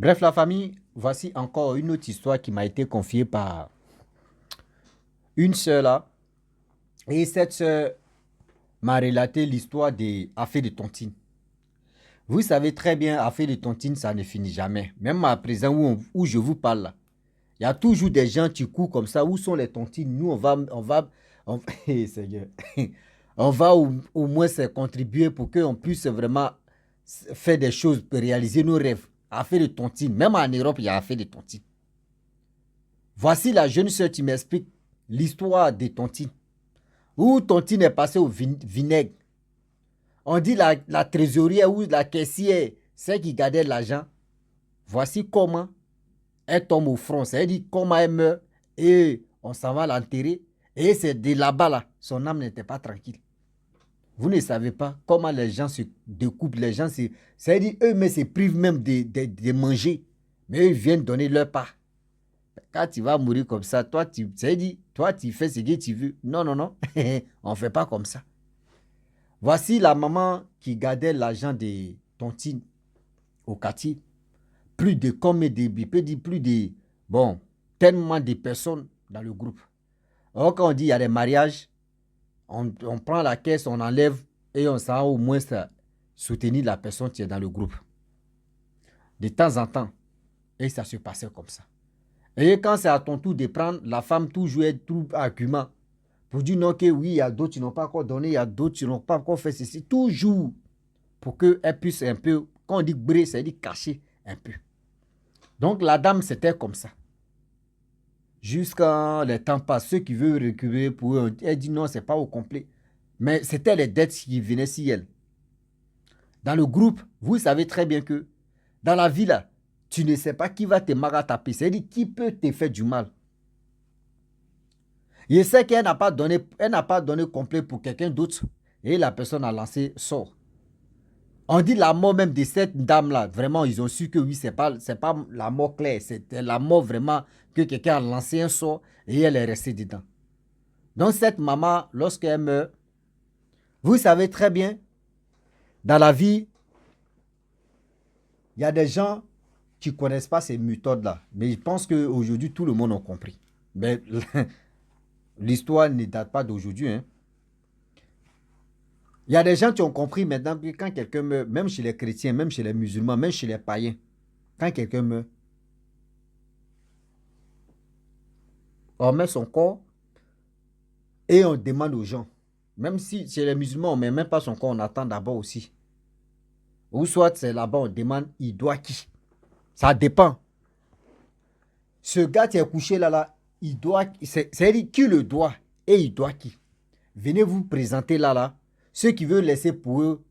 Bref, la famille, voici encore une autre histoire qui m'a été confiée par une sœur là. Et cette sœur m'a relaté l'histoire des affaires de tontine. Vous savez très bien, affaires de tontine, ça ne finit jamais. Même à présent où je vous parle là, il y a toujours des gens qui courent comme ça. Où sont les tontines? Nous, Seigneur, on va au moins se contribuer pour qu'on puisse vraiment faire des choses pour réaliser nos rêves. Affaires de tontine. Même en Europe, il y a affaires de tontine. Voici la jeune sœur qui m'explique l'histoire de Tontine. Où Tontine est passée au vinaigre. On dit la trésorière ou la caissière, celle qui gardait l'argent. Voici comment elle tombe au front. C'est-à-dire comment elle meurt et on s'en va l'enterrer. Et c'est de là-bas, là, son âme n'était pas tranquille. Vous ne savez pas comment les gens se découpent, les gens se... C'est-à-dire eux-mêmes se privent même de manger. Mais ils viennent donner leur part. Quand tu vas mourir comme ça, toi, tu fais ce que tu veux. Non, non, non. On ne fait pas comme ça. Voici la maman qui gardait l'argent de tontine au quartier. Plus de combien de, il peut dire plus de, bon, tellement de personnes dans le groupe. Alors, quand on dit il y a des mariages, on prend la caisse, on enlève et on s'en au moins soutenir la personne qui est dans le groupe. De temps en temps. Et ça se passait comme ça. Et quand c'est à ton tour de prendre, la femme toujours est tout argument pour dire non, que oui, il y a d'autres qui n'ont pas encore donné, il y a d'autres qui n'ont pas encore fait ceci. Toujours pour qu'elle puisse un peu, quand on dit bré, ça dit cacher un peu. Donc la dame, c'était comme ça. Jusqu'à le temps passe, ceux qui veulent récupérer pour eux, elle dit non, c'est pas au complet. Mais c'était les dettes qui venaient si elle. Dans le groupe, vous savez très bien que dans la vie là, tu ne sais pas qui va te marataper. C'est-à-dire qui peut te faire du mal. Je sais qu'elle n'a pas donné complet pour quelqu'un d'autre et la personne a lancé sort. On dit la mort même de cette dame-là, vraiment, ils ont su que oui, c'est pas la mort claire, c'était la mort vraiment que quelqu'un a lancé un sort et elle est restée dedans. Donc cette maman, lorsqu'elle meurt, vous savez très bien, dans la vie, il y a des gens qui ne connaissent pas ces méthodes-là. Mais je pense qu'aujourd'hui, tout le monde a compris. Mais l'histoire ne date pas d'aujourd'hui, hein. Il y a des gens qui ont compris maintenant que quand quelqu'un meurt, même chez les chrétiens, même chez les musulmans, même chez les païens, quand quelqu'un meurt, on met son corps et on demande aux gens. Même si chez les musulmans, on ne met même pas son corps, on attend d'abord aussi. Ou soit c'est là-bas, on demande, il doit qui? Ça dépend. Ce gars qui est couché là, il doit, c'est-à-dire qui le doit et il doit qui? Venez vous présenter là. Ceux qui veulent laisser pour eux,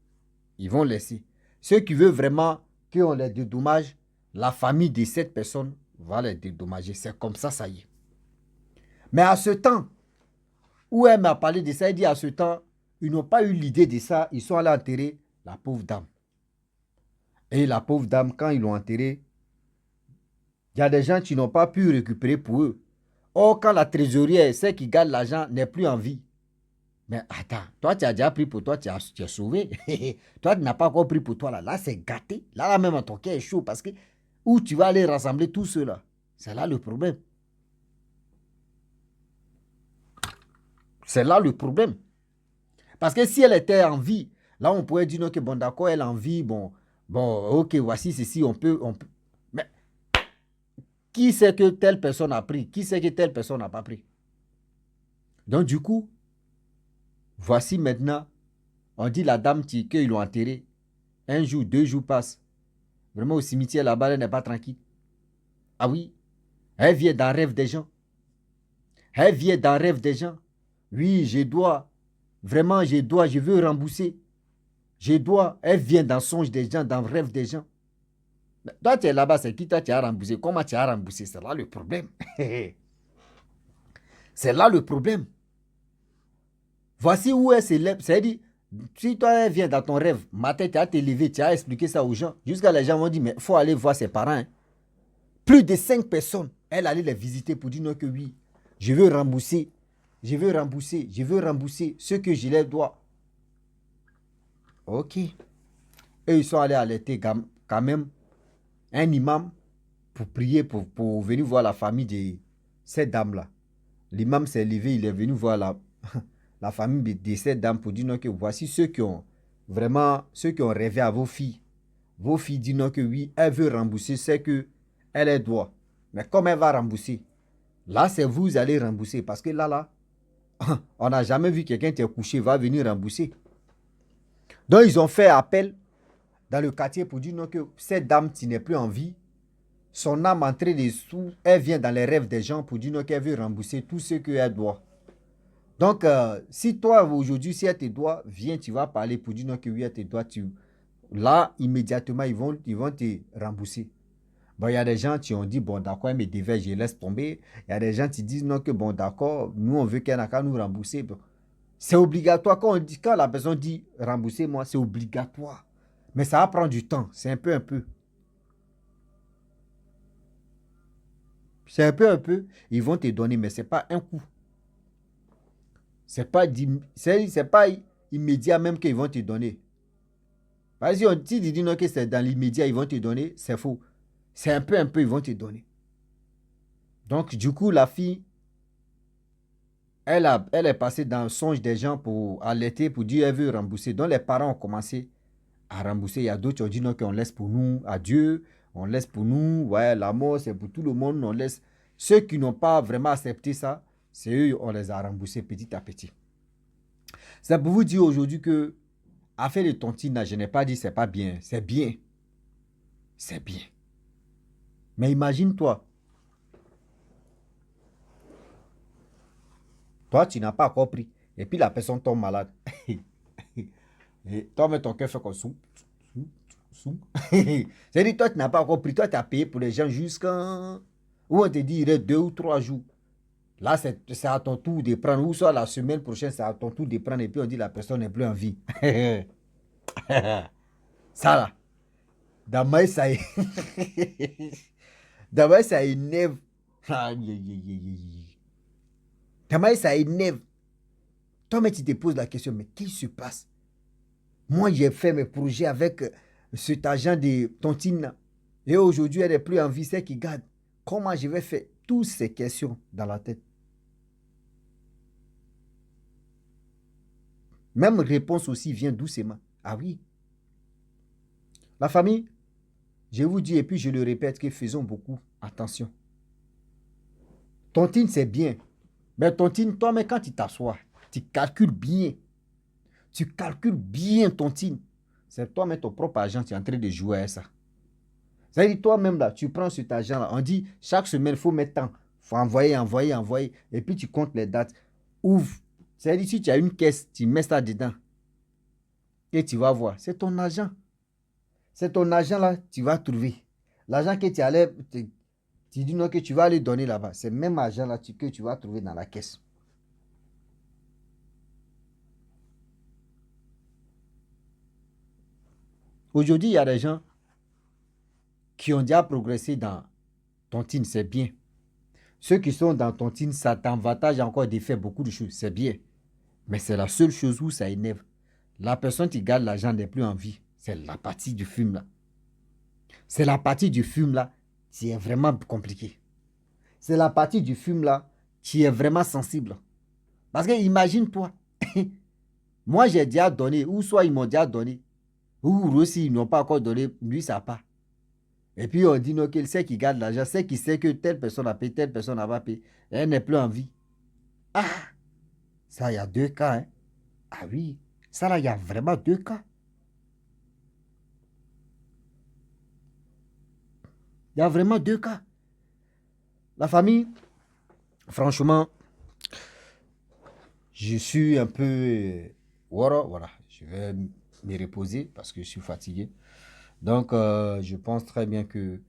ils vont laisser. Ceux qui veulent vraiment qu'on les dédommage, la famille de cette personne va les dédommager. C'est comme ça y est. Mais à ce temps, où elle m'a parlé de ça, elle dit à ce temps, ils n'ont pas eu l'idée de ça, ils sont allés enterrer la pauvre dame. Et la pauvre dame, quand ils l'ont enterrée, il y a des gens qui n'ont pas pu récupérer pour eux. Or, quand la trésorière, celle qui garde l'argent, n'est plus en vie, mais attends, toi, tu as déjà pris pour toi, tu es sauvé. Toi, tu n'as pas encore pris pour toi. Là c'est gâté. Là, même, ton cœur est chaud parce que où tu vas aller rassembler tout cela. C'est là le problème. C'est là le problème. Parce que si elle était en vie, là, on pourrait dire, ok, bon, d'accord, elle est en vie, bon, ok, voici ceci, on peut. Mais qui sait que telle personne a pris? Qui sait que telle personne n'a pas pris? Donc, du coup, voici maintenant, on dit la dame qu'ils l'ont enterrée. Un jour, 2 jours passent. Vraiment, au cimetière, là-bas, elle n'est pas tranquille. Ah oui, elle vient dans le rêve des gens. Elle vient dans le rêve des gens. Oui, je dois. Vraiment, je veux rembourser. Je dois. Elle vient dans le songe des gens, dans le rêve des gens. Mais toi, tu es là-bas, c'est qui toi, tu as remboursé? Comment tu as remboursé? C'est là le problème. C'est là le problème. Voici où elle se lève. C'est-à-dire, si toi, elle vient dans ton rêve, matin, tu as te levé, tu as expliqué ça aux gens. Jusqu'à les gens vont dire, mais il faut aller voir ses parents. Hein. Plus de 5 personnes, elle allait les visiter pour dire non que oui, je veux rembourser, je veux rembourser ce que je leur dois. Ok. Et ils sont allés alerter quand même un imam pour prier, pour venir voir la famille de cette dame-là. L'imam s'est levé, il est venu voir la famille de cette dame pour dire non, que voici ceux qui ont rêvé à vos filles. Vos filles disent non que oui, elle veut rembourser ce que elle doit. Mais comme elle va rembourser, là c'est vous allez rembourser. Parce que là, on n'a jamais vu quelqu'un qui est couché, va venir rembourser. Donc ils ont fait appel dans le quartier pour dire non que cette dame qui n'est plus en vie, son âme entrée dessous, elle vient dans les rêves des gens pour dire non qu'elle veut rembourser tout ce qu'elle doit. Donc, si toi, aujourd'hui, si elle te doit, viens, tu vas parler pour dire non que oui, elle te doit, là, immédiatement, ils vont te rembourser. Bon, il y a des gens qui ont dit, bon, d'accord, elle me devait, je laisse tomber. Il y a des gens qui disent non que, bon, d'accord, nous, on veut qu'elle n'a qu'à nous rembourser. Bon, c'est obligatoire. Quand la personne dit remboursez-moi, c'est obligatoire. Mais ça va prendre du temps. C'est un peu. C'est un peu. Ils vont te donner, mais ce n'est pas un coup. C'est pas immédiat même qu'ils vont te donner. Parce que si tu dis non que c'est dans l'immédiat, ils vont te donner, c'est faux. C'est un peu, ils vont te donner. Donc, du coup, la fille, elle est passée dans le songe des gens pour allaiter, pour dire qu'elle veut rembourser. Donc, les parents ont commencé à rembourser. Il y a d'autres qui ont dit non, qu'on laisse pour nous, à Dieu, on laisse pour nous. Ouais, la mort, c'est pour tout le monde, on laisse. Ceux qui n'ont pas vraiment accepté ça, c'est eux, on les a remboursés petit à petit. C'est pour vous dire aujourd'hui que affaire de tontine, je n'ai pas dit c'est pas bien. C'est bien. C'est bien. Mais imagine-toi. Toi, tu n'as pas encore pris. Et puis la personne tombe malade. Et toi, mais ton cœur fait comme sou. C'est-à-dire, toi, tu n'as pas encore pris. Toi, tu as payé pour les gens jusqu'à. Où on te dit, il reste 2 ou 3 jours. Là, c'est à ton tour de prendre. Ou soit la semaine prochaine, c'est à ton tour de prendre. Et puis on dit, la personne n'est plus en vie. Ça, là. D'abord, ça D'abord, ça énerve. D'abord, ça énerve. Toi, mais tu te poses la question, mais qu'est-ce qui se passe? Moi, j'ai fait mes projets avec cet agent de tontine. Et aujourd'hui, elle n'est plus en vie, c'est qui garde. Comment je vais faire? Toutes ces questions dans la tête. Même réponse aussi vient doucement. Ah oui. La famille, je vous dis, et puis je le répète, que faisons beaucoup attention. Tontine, c'est bien. Mais tontine, toi, mais quand tu t'assois, tu calcules bien. Tu calcules bien tontine. C'est toi, mais ton propre agent, tu es en train de jouer à ça. C'est-à-dire, toi-même, là, tu prends cet argent-là. On dit, chaque semaine, il faut mettre tant. Il faut envoyer. Et puis, tu comptes les dates. Ouvre. C'est-à-dire, si tu as une caisse, tu mets ça dedans. Et tu vas voir. C'est ton argent. C'est ton argent-là, tu vas trouver. L'argent que tu allais, tu dis non, que tu vas aller donner là-bas. C'est le même argent-là que tu vas trouver dans la caisse. Aujourd'hui, il y a des gens qui ont déjà progressé dans tontine, c'est bien. Ceux qui sont dans tontine, ça t'avantage encore de faire beaucoup de choses, c'est bien. Mais c'est la seule chose où ça énerve. La personne qui garde l'argent n'est plus en vie. C'est la partie du film là. C'est la partie du film là qui est vraiment compliquée. C'est la partie du film là qui est vraiment sensible. Parce que imagine-toi, moi j'ai déjà donné, ou soit ils m'ont déjà donné, ou aussi ils n'ont pas encore donné, lui ça part. Et puis on dit non, qu'il sait qui garde l'argent, c'est qui sait que telle personne a payé, telle personne n'a pas payé, elle n'est plus en vie. Ah, ça il y a 2 cas, hein. Ah oui, ça là il y a vraiment 2 cas. Il y a vraiment 2 cas. La famille, franchement, je suis un peu. Voilà, je vais me reposer parce que je suis fatigué. Donc, je pense très bien que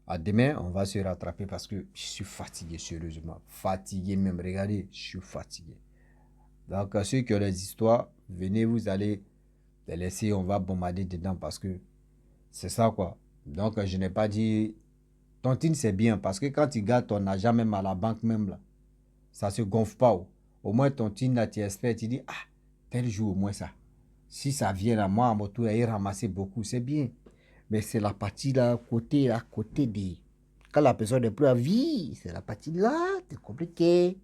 à demain, on va se rattraper parce que je suis fatigué, sérieusement. Fatigué même. Regardez, je suis fatigué. Donc, ceux qui ont les histoires, venez, vous allez les laisser, on va bombarder dedans parce que c'est ça, quoi. Donc, je n'ai pas dit. Tontine, c'est bien parce que quand tu gardes ton argent, même à la banque, même là, ça ne se gonfle pas. Oh. Au moins, tontine, là, tu espères, tu dis, ah, tel jour, au moins ça. Si ça vient à moi, à mon tour, il ramasser beaucoup, c'est bien. Mais c'est la partie là, à côté des. quand la personne n'est plus à vie, c'est la partie là, c'est compliqué.